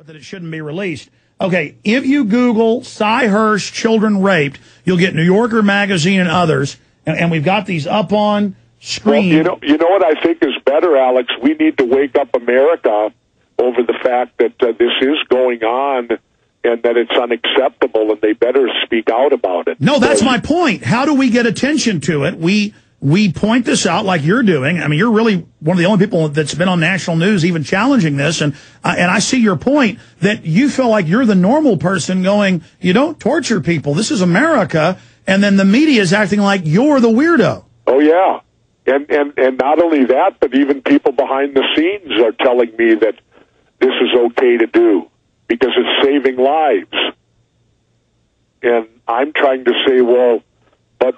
that it shouldn't be released. Okay, if you Google Cy Hirsch children raped, you'll get New Yorker magazine and others, and we've got these up on screen. Well, you know what I think is better, Alex? We need to wake up America over the fact that this is going on and that it's unacceptable, and they better speak out about it. No, that's my point. How do we get attention to it? We point this out like you're doing. I mean, you're really one of the only people that's been on national news even challenging this. And I see your point that you feel like you're the normal person going, you don't torture people. This is America. And then the media is acting like you're the weirdo. Oh, yeah. And not only that, but even people behind the scenes are telling me that this is okay to do because it's saving lives. And I'm trying to say, well, but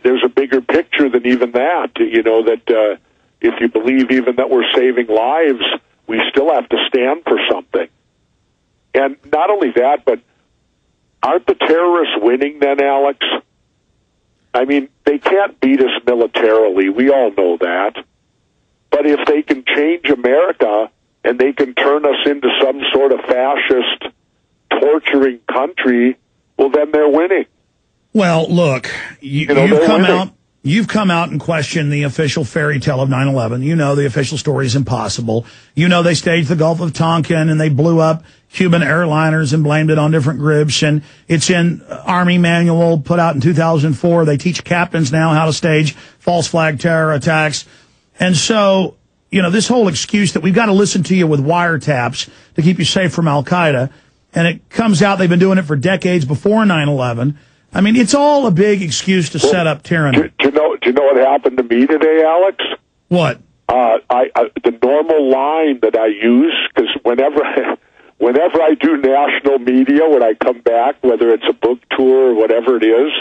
there's a bigger picture than even that, you know, that if you believe even that we're saving lives, we still have to stand for something. And not only that, but aren't the terrorists winning then, Alex? I mean, they can't beat us militarily. We all know that. But if they can change America and they can turn us into some sort of fascist, torturing country, well, then they're winning. Well, look, you've come out and questioned the official fairy tale of 9/11. You know the official story is impossible. You know they staged the Gulf of Tonkin and they blew up Cuban airliners and blamed it on different groups. And it's in Army manual put out in 2004. They teach captains now how to stage false flag terror attacks. And so, you know, this whole excuse that we've got to listen to you with wiretaps to keep you safe from Al-Qaeda. And it comes out they've been doing it for decades before 9/11. I mean, it's all a big excuse to set up tyranny. Do you know what happened to me today, Alex? What? The normal line that I use, because whenever I do national media, when I come back, whether it's a book tour or whatever it is,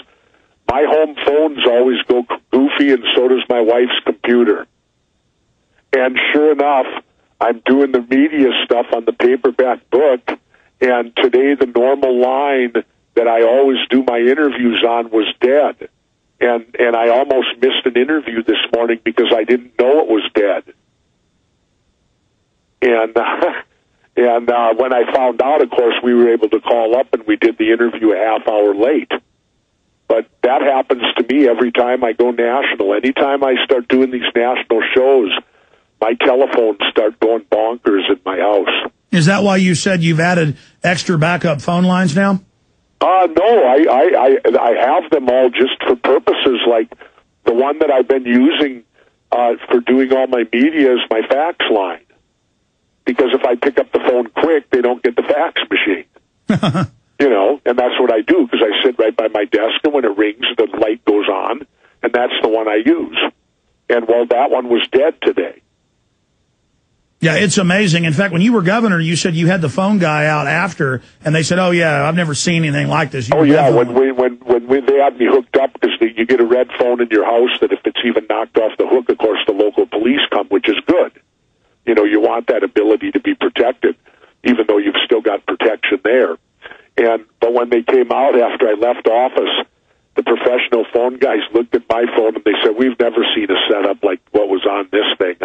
my home phones always go goofy, and so does my wife's computer. And sure enough, I'm doing the media stuff on the paperback book, and today the normal line that I always do my interviews on was dead. And I almost missed an interview this morning because I didn't know it was dead. And when I found out, of course, we were able to call up and we did the interview a half hour late. But that happens to me every time I go national. Anytime I start doing these national shows, my telephones start going bonkers in my house. Is that why you said you've added extra backup phone lines now? No, I have them all just for purposes like the one that I've been using for doing all my media is my fax line. Because if I pick up the phone quick, they don't get the fax machine. You know, and that's what I do because I sit right by my desk, and when it rings, the light goes on, and that's the one I use. And, well, that one was dead today. Yeah, it's amazing. In fact, when you were governor, you said you had the phone guy out after, and they said, "Oh yeah, I've never seen anything like this." When they had me hooked up, because you get a red phone in your house that if it's even knocked off the hook, of course, the local police come, which is good. You know, you want that ability to be protected, even though you've still got protection there. But when they came out after I left office, the professional phone guys looked at my phone and they said, "We've never seen a setup like what was on this thing.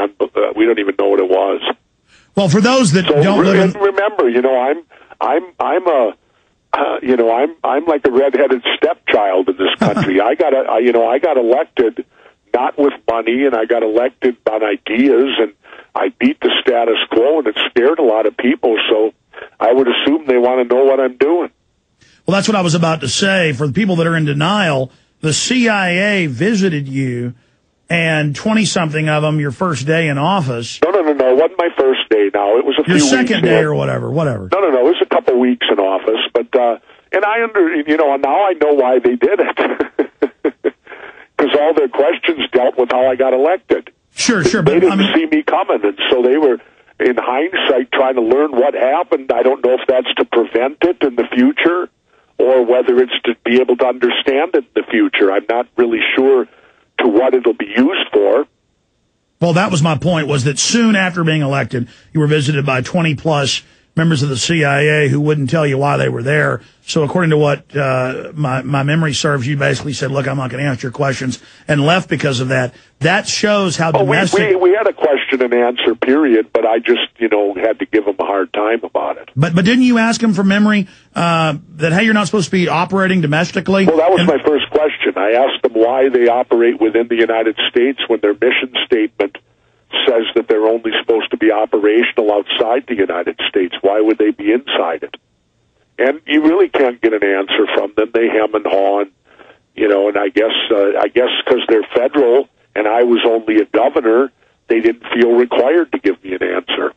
We don't even know what it was." Well, for those that don't live in... remember, you know, I'm like a redheaded stepchild in this country. I got elected not with money, and I got elected on ideas, and I beat the status quo, and it scared a lot of people. So I would assume they want to know what I'm doing. Well, that's what I was about to say. For the people that are in denial, the CIA visited you, and 20-something of them your first day in office. No. It wasn't my first day now. It was a few weeks. Your second day or whatever. No. It was a couple weeks in office. But, and now I know why they did it. Because all their questions dealt with how I got elected. Sure. But they didn't see me coming, and so they were, in hindsight, trying to learn what happened. I don't know if that's to prevent it in the future, or whether it's to be able to understand it in the future. I'm not really sure to what it'll be used for. Well, that was my point, was that soon after being elected, you were visited by 20-plus members of the CIA who wouldn't tell you why they were there. So according to what my memory serves, you basically said, look, I'm not going to answer your questions, and left because of that. That shows how domestic... We had a question and answer period, but I just, had to give him a hard time about it. But didn't you ask him from memory that, hey, you're not supposed to be operating domestically? Well, that was my first question. I asked them why they operate within the United States when their mission statement says that they're only supposed to be operational outside the United States. Why would they be inside it? And you really can't get an answer from them. They hem and haw, and I guess because they're federal and I was only a governor, they didn't feel required to give me an answer.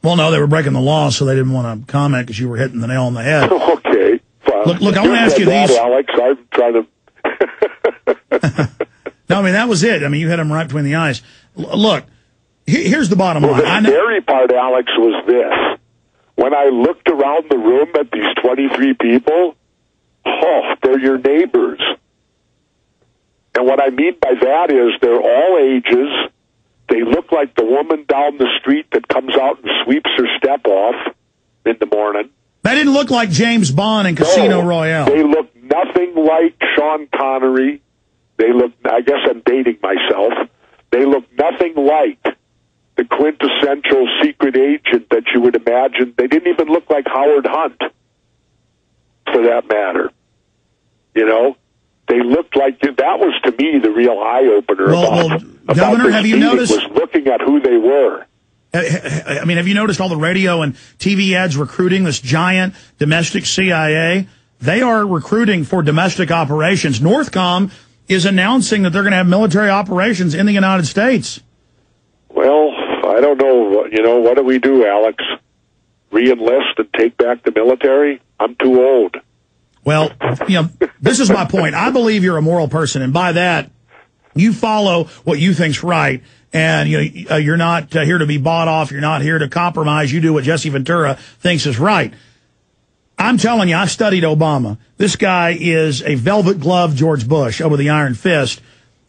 Well, no, they were breaking the law, so they didn't want to comment because you were hitting the nail on the head. Okay. Well, look, I want to ask you these. Alex, I'm trying to... No, I mean, that was it. I mean, you hit them right between the eyes. Look, here's the bottom line. The scary part, Alex, was this. When I looked around the room at these 23 people, they're your neighbors. And what I mean by that is they're all ages. They look like the woman down the street that comes out and sweeps her step off in the morning. That didn't look like James Bond in Casino Royale. They look nothing like Sean Connery. They look, I guess I'm dating myself, they look nothing like the quintessential secret agent that you would imagine. They didn't even look like Howard Hunt, for that matter. They looked like, that was to me the real eye-opener about Governor, have you noticed? Was looking at who they were. I mean, have you noticed all the radio and TV ads recruiting this giant domestic CIA? They are recruiting for domestic operations. Northcom is announcing that they're going to have military operations in the United States. Well, I don't know. What do we do, Alex? Re-enlist and take back the military? I'm too old. Well, this is my point. I believe you're a moral person, and by that, you follow what you think's right, and you're not here to be bought off. You're not here to compromise. You do what Jesse Ventura thinks is right. I'm telling you, I studied Obama. This guy is a velvet glove George Bush over the iron fist,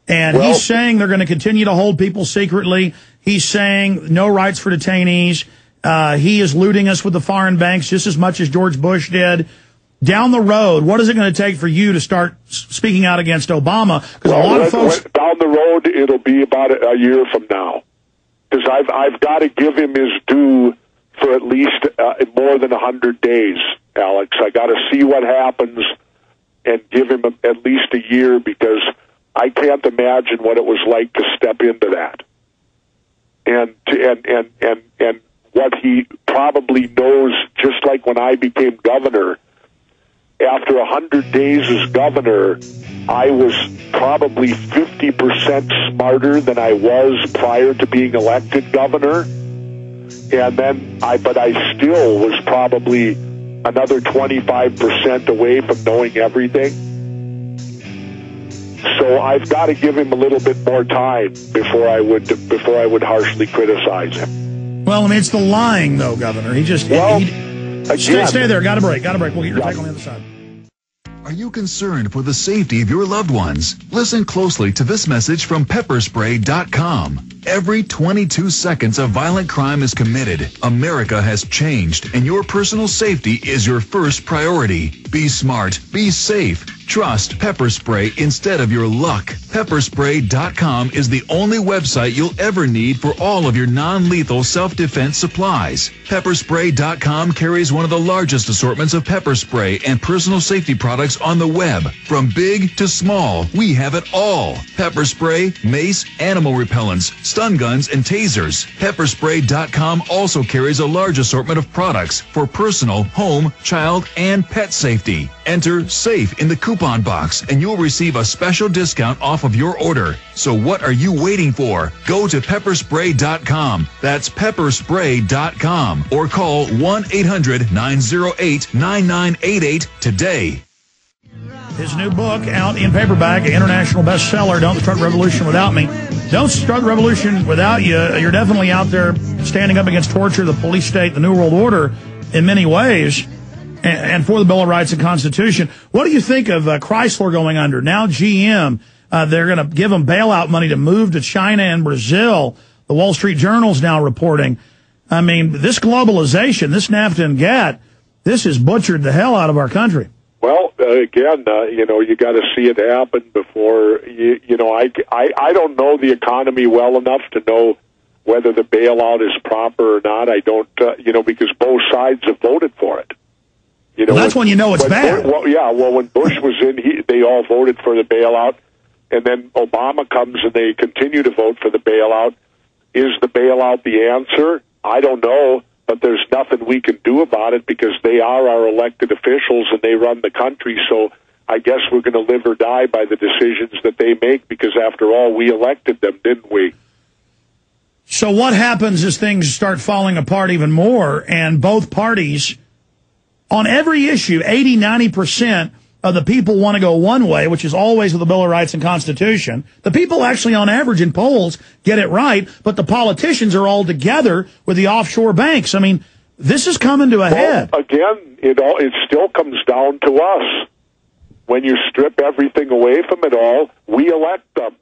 and he's saying they're going to continue to hold people secretly. He's saying no rights for detainees. He is looting us with the foreign banks just as much as George Bush did. Down the road, what is it going to take for you to start speaking out against Obama? Because a lot of folks down the road, it'll be about a year from now. Because I've got to give him his due for at least more than 100 days, Alex. I got to see what happens and give him at least a year, because I can't imagine what it was like to step into that. And what he probably knows, just like when I became governor. After 100 days as governor, I was probably 50% smarter than I was prior to being elected governor. And then but I still was probably another 25% away from knowing everything. So I've got to give him a little bit more time before I would harshly criticize him. Well, I mean, it's the lying, though, Governor. He just... Stay there. Got a break. We'll get your take on the other side. Are you concerned for the safety of your loved ones? Listen closely to this message from pepperspray.com. Every 22 seconds a violent crime is committed. America has changed, and your personal safety is your first priority. Be smart. Be safe. Trust Pepper Spray instead of your luck. Pepperspray.com is the only website you'll ever need for all of your non-lethal self-defense supplies. Pepperspray.com carries one of the largest assortments of pepper spray and personal safety products on the web. From big to small, we have it all. Pepper spray, mace, animal repellents, stun guns, and tasers. Pepperspray.com also carries a large assortment of products for personal, home, child, and pet safety. Enter SAFE in the coupon box and you'll receive a special discount off of your order. So what are you waiting for? Go to pepperspray.com. That's pepperspray.com or call 1-800-908-9988 today. His new book out in paperback, an international bestseller, Don't Start the Revolution Without Me. Don't start the revolution without you. You're definitely out there standing up against torture, the police state, the New World Order in many ways, and for the Bill of Rights and Constitution. What do you think of Chrysler going under? Now GM, they're going to give them bailout money to move to China and Brazil. The Wall Street Journal's now reporting. I mean, this globalization, this NAFTA and GATT, this has butchered the hell out of our country. Well, again, you got to see it happen before, I don't know the economy well enough to know whether the bailout is proper or not. I don't, because both sides have voted for it. Well, that's when you know it's bad. When Bush was in, they all voted for the bailout, and then Obama comes and they continue to vote for the bailout. Is the bailout the answer? I don't know, but there's nothing we can do about it because they are our elected officials and they run the country. So I guess we're going to live or die by the decisions that they make because, after all, we elected them, didn't we? So what happens is things start falling apart even more, and both parties, on every issue, 80, 90% of the people want to go one way, which is always with the Bill of Rights and Constitution. The people actually, on average, in polls, get it right, but the politicians are all together with the offshore banks. I mean, this is coming to a head. Again, it still comes down to us. When you strip everything away from it all, we elect them.